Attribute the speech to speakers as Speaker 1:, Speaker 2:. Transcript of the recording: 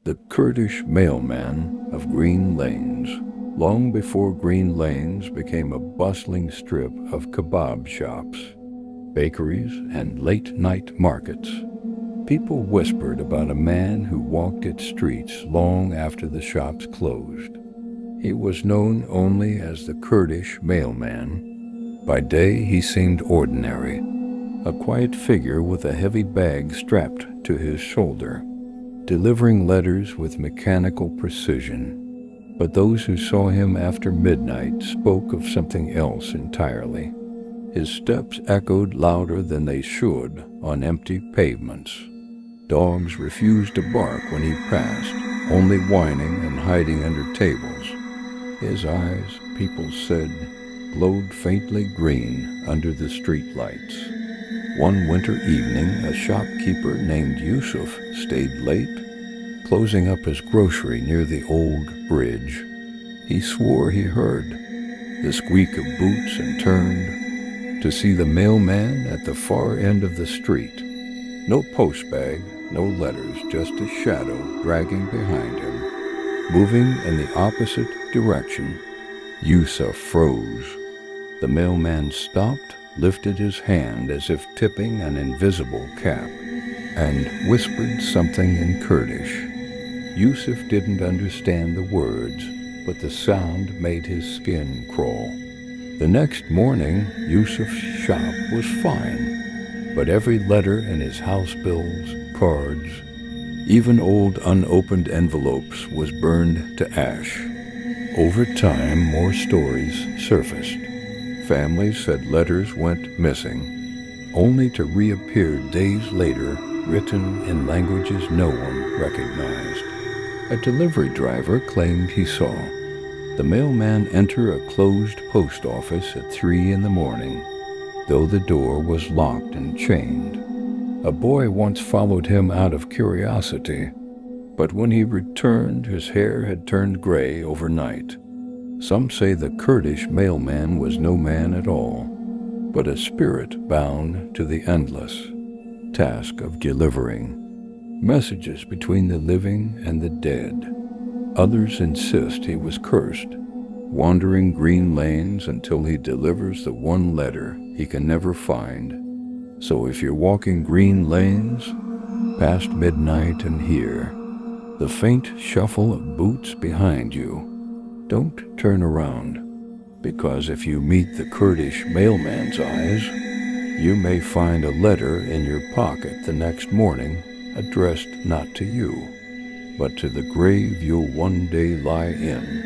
Speaker 1: The Kurdish Mailman of Green Lanes, long before Green Lanes became a bustling strip of kebab shops, bakeries, and late-night markets. People whispered about a man who walked its streets long after the shops closed. He was known only as the Kurdish Mailman. By day he seemed ordinary, a quiet figure with a heavy bag strapped to his shoulder, delivering letters with mechanical precision. But those who saw him after midnight spoke of something else entirely. His steps echoed louder than they should on empty pavements. Dogs refused to bark when he passed, only whining and hiding under tables. His eyes, people said, glowed faintly green under the streetlights. One winter evening, a shopkeeper named Yusuf stayed late, closing up his grocery near the old bridge. He swore he heard the squeak of boots and turned to see the mailman at the far end of the street. No postbag, no letters, just a shadow dragging behind him, moving in the opposite direction. Yusuf froze. The mailman stopped, lifted his hand as if tipping an invisible cap, and whispered something in Kurdish. Yusuf didn't understand the words, but the sound made his skin crawl. The next morning, Yusuf's shop was fine, but every letter in his house bills, cards, even old unopened envelopes was burned to ash. Over time, more stories surfaced. Families said letters went missing, only to reappear days later, written in languages no one recognized. A delivery driver claimed he saw the mailman enter a closed post office at 3 a.m, though the door was locked and chained. A boy once followed him out of curiosity, but when he returned, his hair had turned gray overnight. Some say the Kurdish mailman was no man at all, but a spirit bound to the endless task of delivering messages between the living and the dead. Others insist he was cursed, wandering green lanes until he delivers the one letter he can never find. So if you're walking green lanes past midnight and hear the faint shuffle of boots behind you, don't turn around, because if you meet the Kurdish mailman's eyes, you may find a letter in your pocket the next morning addressed not to you, but to the grave you'll one day lie in.